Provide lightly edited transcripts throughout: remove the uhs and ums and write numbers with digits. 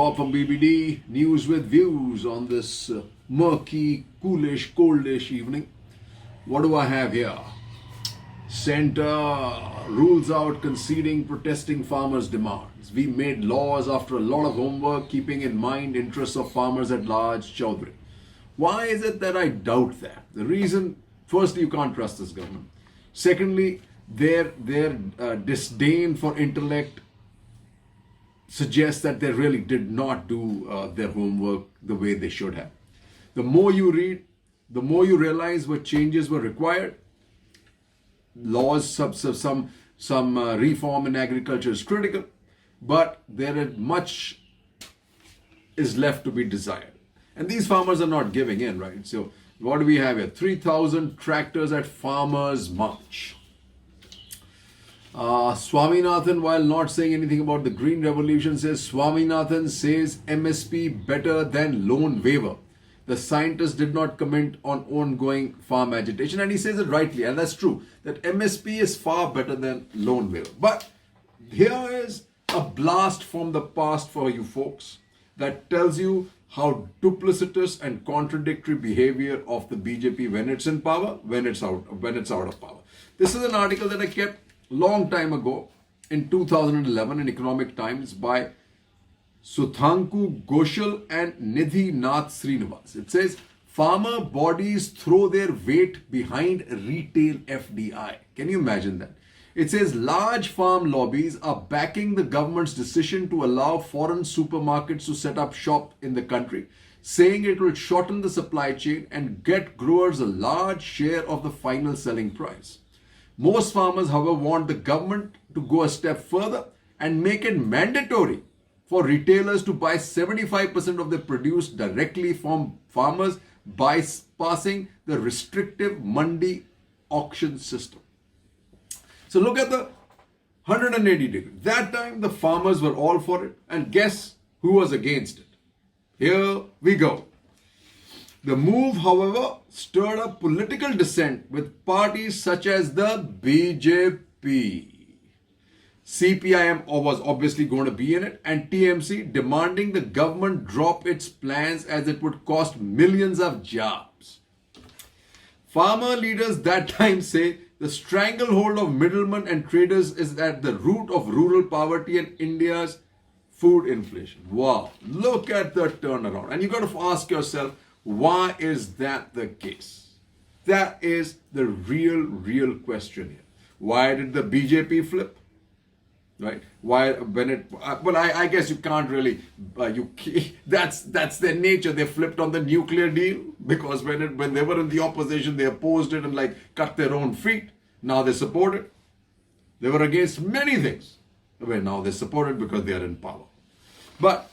Bob from BBD, news with views on this murky, coolish, coldish evening. What do I have here? Centre rules out conceding protesting farmers' demands. We made laws after a lot of homework, keeping in mind interests of farmers at large. Chaudhary. Why is it that I doubt that? The reason, firstly, you can't trust this government. Secondly, their disdain for intellect suggests that they really did not do their homework the way they should have. The more you read, the more you realize what changes were required. Laws, some reform in agriculture is critical, but there is much is left to be desired. And these farmers are not giving in, right? So what do we have here? 3,000 tractors at Farmers' March. Swaminathan, while not saying anything about the Green Revolution, says Swaminathan says MSP better than loan waiver. The scientists did not comment on ongoing farm agitation, and he says it rightly, and that's true, that MSP is far better than loan waiver. But here is a blast from the past for you folks that tells you how duplicitous and contradictory behavior of the BJP when it's in power, when it's out of power. This is an article that I kept long time ago in 2011 in Economic Times by Sudhanshu Ghoshal and Nidhi Nath Srinivas. It says, farmer bodies throw their weight behind retail FDI. Can you imagine that? It says large farm lobbies are backing the government's decision to allow foreign supermarkets to set up shop in the country, saying it will shorten the supply chain and get growers a large share of the final selling price. Most farmers, however, want the government to go a step further and make it mandatory for retailers to buy 75% of their produce directly from farmers by passing the restrictive mandi auction system. So look at the 180 degrees. That time the farmers were all for it, and guess who was against it? Here we go. The move, however, stirred up political dissent with parties such as the BJP. CPIM was obviously going to be in it, and TMC demanding the government drop its plans as it would cost millions of jobs. Farmer leaders that time say the stranglehold of middlemen and traders is at the root of rural poverty and India's food inflation. Wow, look at the turnaround. And you got to ask yourself, why is that the case? That is the real question here. Why did the BJP flip? Right? Why when it? Well, I guess you can't really. That's their nature. They flipped on the nuclear deal because when they were in the opposition, they opposed it and cut their own feet. Now they support it. They were against many things. Well, now they support it because they are in power. But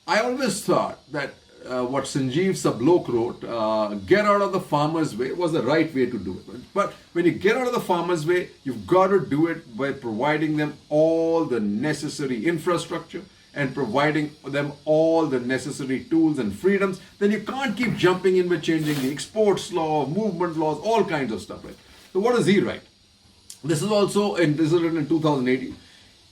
I always thought that what Sanjeev Chandra wrote, get out of the farmer's way, was the right way to do it. But when you get out of the farmer's way, you've got to do it by providing them all the necessary infrastructure and providing them all the necessary tools and freedoms. Then you can't keep jumping in with changing the exports law, movement laws, all kinds of stuff. Right? So what does he write? This is written in 2018.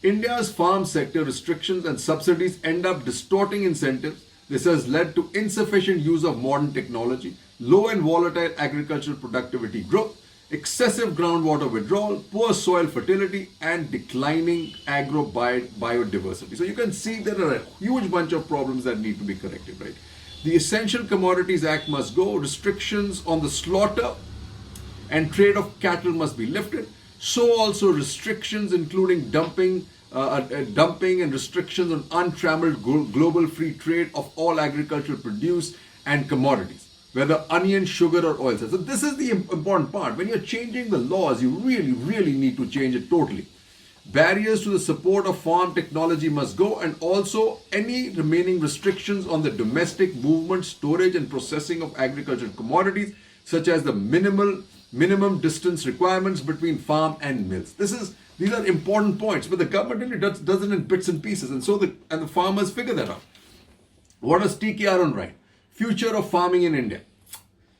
India's farm sector restrictions and subsidies end up distorting incentives. This has led to insufficient use of modern technology, low and volatile agricultural productivity growth, excessive groundwater withdrawal, poor soil fertility, and declining agro biodiversity. So you can see there are a huge bunch of problems that need to be corrected, right? The Essential Commodities Act must go. Restrictions on the slaughter and trade of cattle must be lifted. So also restrictions including dumping and restrictions on untrammeled global free trade of all agricultural produce and commodities, whether onion, sugar or oil. So this is the important part. When you're changing the laws, you really need to change it totally. Barriers to the support of farm technology must go, and also any remaining restrictions on the domestic movement, storage and processing of agricultural commodities, such as the minimum distance requirements between farm and mills. These are important points, but the government really does it in bits and pieces, and the farmers figure that out. What does T.K. Arun write? Future of farming in India.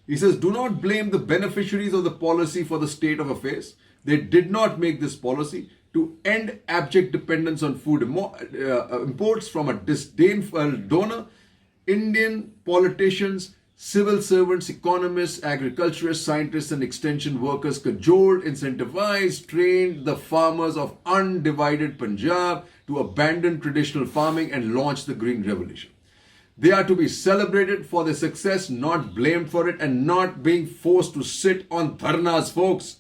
He says, do not blame the beneficiaries of the policy for the state of affairs. They did not make this policy. to end abject dependence on food imports from a disdainful donor. Indian politicians, civil servants, economists, agriculturists, scientists, and extension workers cajoled, incentivized, trained the farmers of undivided Punjab to abandon traditional farming and launch the Green Revolution. They are to be celebrated for their success, not blamed for it, and not being forced to sit on dharnas, folks.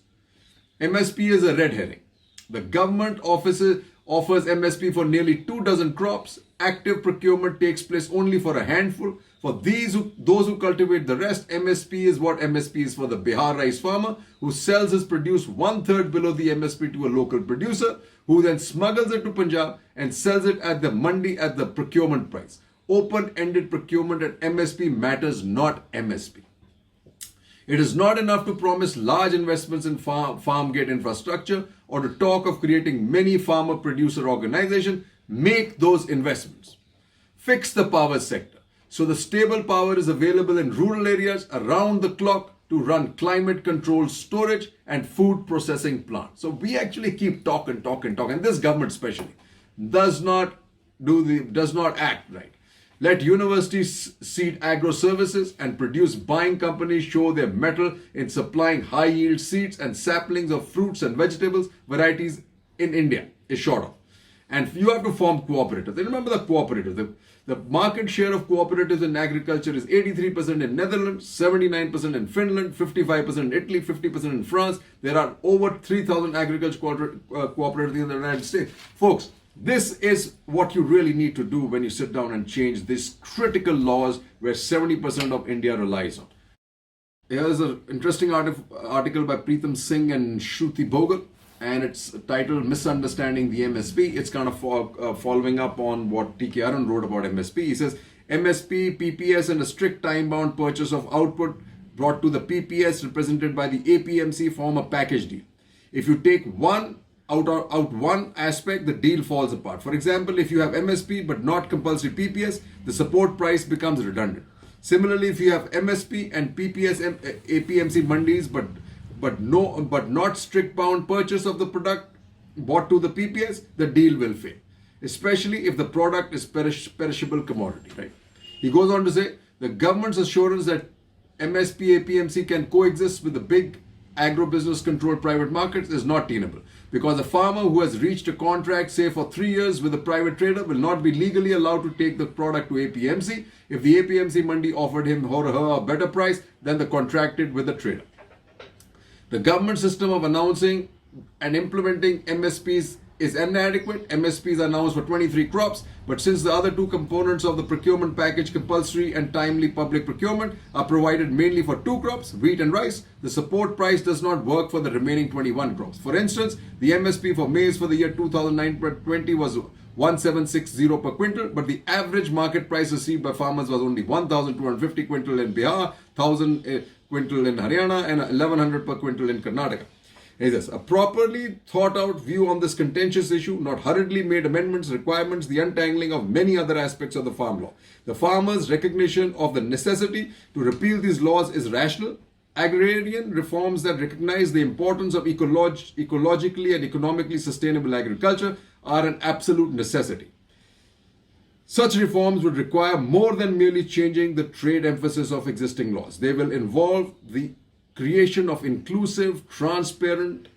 MSP is a red herring. The government offers MSP for nearly 24 crops. Active procurement takes place only for a handful. For those who cultivate the rest, MSP is what MSP is for the Bihar rice farmer who sells his produce 1/3 below the MSP to a local producer, who then smuggles it to Punjab and sells it at the mandi at the procurement price. Open-ended procurement at MSP matters, not MSP. It is not enough to promise large investments in farm gate infrastructure or to talk of creating many farmer-producer organizations. Make those investments. Fix the power sector so the stable power is available in rural areas around the clock to run climate-controlled storage and food processing plants. So we actually keep talking. And this government especially does not act right. Let universities seed agro services and produce buying companies show their mettle in supplying high-yield seeds and saplings of fruits and vegetables varieties in India is short of. And you have to form cooperatives. And remember the cooperatives. The market share of cooperatives in agriculture is 83% in Netherlands, 79% in Finland, 55% in Italy, 50% in France. There are over 3,000 agriculture cooperatives in the United States. Folks, this is what you really need to do when you sit down and change these critical laws where 70% of India relies on. Here's an interesting article by Preetham Singh and Shruti Bhogal, and it's titled Misunderstanding the MSP. It's kind of following up on what T.K. Arun wrote about MSP. He says, MSP, PPS and a strict time-bound purchase of output brought to the PPS represented by the APMC form a package deal. If you take one aspect, the deal falls apart. For example, if you have MSP but not compulsory PPS, the support price becomes redundant. Similarly, if you have MSP and PPS APMC mandis but not strict bound purchase of the product bought to the PPS, the deal will fail, especially if the product is perishable commodity, right? He goes on to say, the government's assurance that MSP APMC can coexist with the big agro-business controlled private markets is not tenable, because a farmer who has reached a contract, say for 3 years with a private trader, will not be legally allowed to take the product to APMC if the APMC mandi offered him or her a better price than the contracted with the trader. The government system of announcing and implementing MSPs is inadequate. MSPs are announced for 23 crops, but since the other two components of the procurement package, compulsory and timely public procurement, are provided mainly for 2 crops, wheat and rice, the support price does not work for the remaining 21 crops. For instance, the MSP for maize for the year 2019-20 was 1760 per quintal, but the average market price received by farmers was only 1250 quintal in Bihar, 1000 quintal in Haryana, and 1100 per quintal in Karnataka. He says, a properly thought out view on this contentious issue, not hurriedly made amendments, requirements, the untangling of many other aspects of the farm law. The farmers' recognition of the necessity to repeal these laws is rational. Agrarian reforms that recognize the importance of ecologically and economically sustainable agriculture are an absolute necessity. Such reforms would require more than merely changing the trade emphasis of existing laws. They will involve the creation of inclusive, transparent,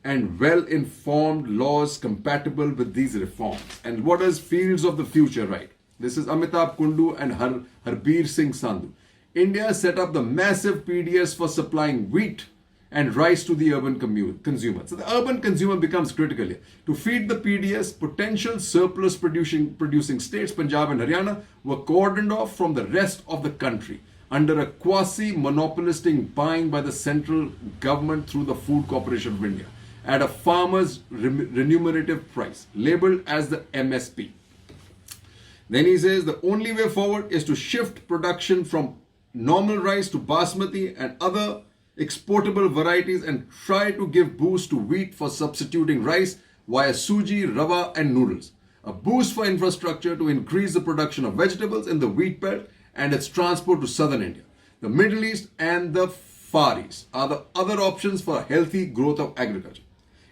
and well-informed laws compatible with these reforms. And what is fields of the future, right? This is Amitabh Kundu and Harbir Singh Sandhu. India set up the massive PDS for supplying wheat and rice to the urban consumer. So the urban consumer becomes critical here. To feed the PDS, potential surplus producing states, Punjab and Haryana, were cordoned off from the rest of the country under a quasi-monopolistic buying by the central government through the Food Corporation of India at a farmer's remunerative price, labeled as the MSP. Then he says the only way forward is to shift production from normal rice to basmati and other exportable varieties and try to give boost to wheat for substituting rice via suji, rava and noodles. A boost for infrastructure to increase the production of vegetables in the wheat belt and its transport to southern India. The Middle East and the Far East are the other options for healthy growth of agriculture.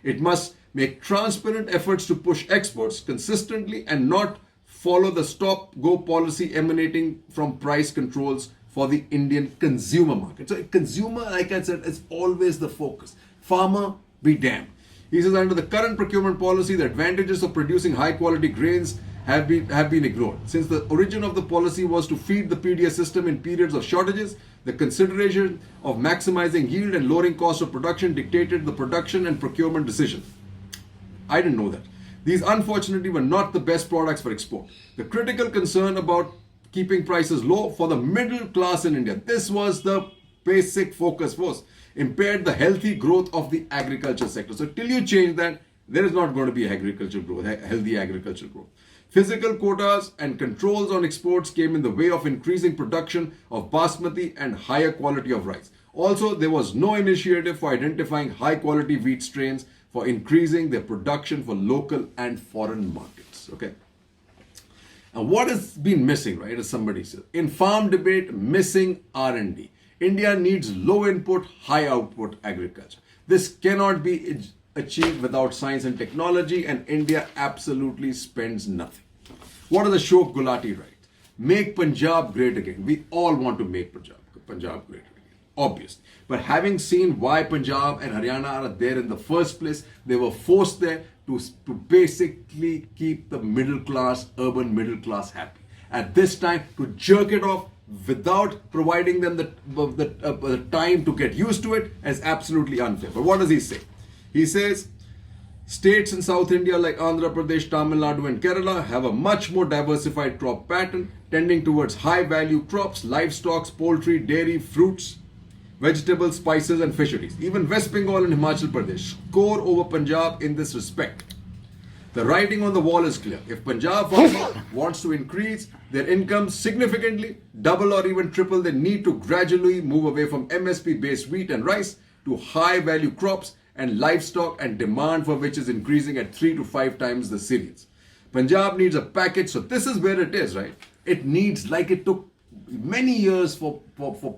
It must make transparent efforts to push exports consistently and not follow the stop-go policy emanating from price controls for the Indian consumer market. So consumer, like I said, is always the focus. Farmer, be damned. He says under the current procurement policy, the advantages of producing high-quality grains have been ignored. Since the origin of the policy was to feed the PDS system in periods of shortages, the consideration of maximizing yield and lowering cost of production dictated the production and procurement decisions. I didn't know that. These unfortunately were not the best products for export. The critical concern about keeping prices low for the middle class in India, this was the basic focus was, impaired the healthy growth of the agriculture sector. So till you change that, there is not going to be agricultural growth, healthy agricultural growth. Physical quotas and controls on exports came in the way of increasing production of basmati and higher quality of rice. Also, there was no initiative for identifying high quality wheat strains for increasing their production for local and foreign markets. Okay. And what has been missing, right, as somebody said, in farm debate, missing R&D. India needs low input, high output agriculture. This cannot be achieved without science and technology, and India absolutely spends nothing. What does Ashok Gulati write? Make Punjab great again. We all want to make Punjab great again, obvious. But having seen why Punjab and Haryana are there in the first place, they were forced there to basically keep the middle class, urban middle class happy. At this time, to jerk it off without providing them the time to get used to it is absolutely unfair. But what does he say? He says, states in South India like Andhra Pradesh, Tamil Nadu and Kerala have a much more diversified crop pattern, tending towards high value crops, livestock, poultry, dairy, fruits, vegetables, spices and fisheries. Even West Bengal and Himachal Pradesh score over Punjab in this respect. The writing on the wall is clear. If Punjab farmer wants to increase their income significantly, double or even triple, they need to gradually move away from MSP based wheat and rice to high value crops and livestock, and demand for which is increasing at 3 to 5 times the cereals. Punjab needs a package, so this is where it is, right? It needs, like it took many years for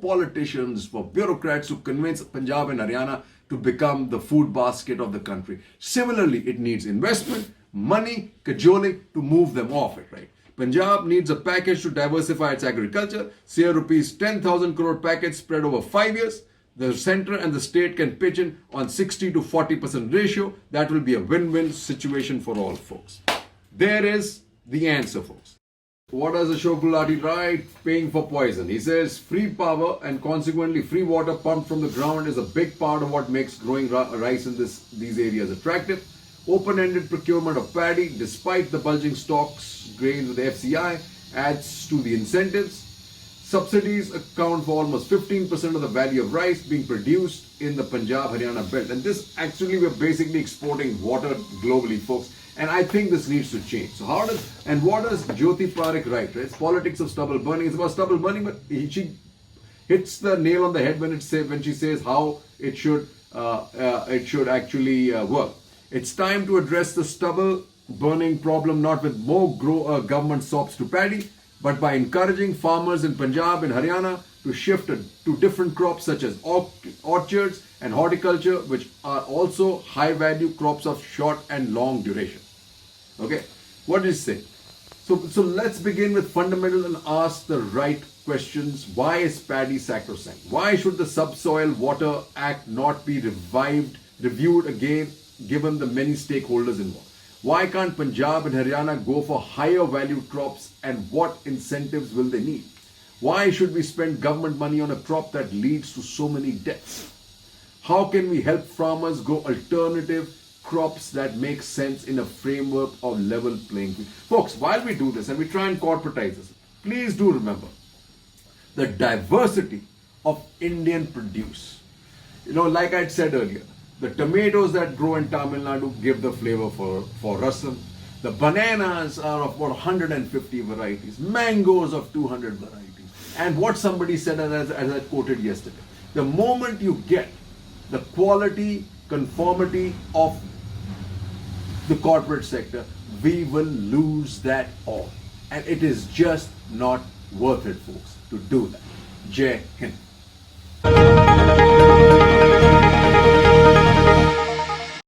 politicians, for bureaucrats to convince Punjab and Haryana to become the food basket of the country. Similarly, it needs investment, money, cajoling to move them off it, right? Punjab needs a package to diversify its agriculture, say a rupees 10,000 crore package spread over 5 years. The center and the state can pitch in on 60 to 40% ratio. That will be a win-win situation for all folks. There is the answer, folks. What does Ashok Gulati write? Paying for poison. He says free power and consequently free water pumped from the ground is a big part of what makes growing rice in these areas attractive. Open-ended procurement of paddy, despite the bulging stocks grains with the FCI, adds to the incentives. Subsidies account for almost 15% of the value of rice being produced in the Punjab-Haryana belt. And this actually, we're basically exporting water globally, folks. And I think this needs to change. So what does Jyoti Parekh write? Right? It's politics of stubble burning. It's about stubble burning, but she hits the nail on the head when she says how it should actually work. It's time to address the stubble burning problem not with more government sops to paddy, but by encouraging farmers in Punjab and Haryana to shift to different crops such as orchards and horticulture, which are also high value crops of short and long duration. Okay, what did he say? So let's begin with fundamental and ask the right questions. Why is paddy sacrosanct? Why should the Subsoil Water Act not be reviewed again, given the many stakeholders involved? Why can't Punjab and Haryana go for higher value crops, and what incentives will they need? Why should we spend government money on a crop that leads to so many deaths? How can we help farmers grow alternative crops that make sense in a framework of level playing field? Folks, while we do this and we try and corporatize this, please do remember the diversity of Indian produce. You know, like I said earlier, the tomatoes that grow in Tamil Nadu give the flavor for rasam. The bananas are of about 150 varieties. Mangoes of 200 varieties. And what somebody said, as I quoted yesterday, the moment you get the quality, conformity of the corporate sector, we will lose that all. And it is just not worth it, folks, to do that. Jai Hind.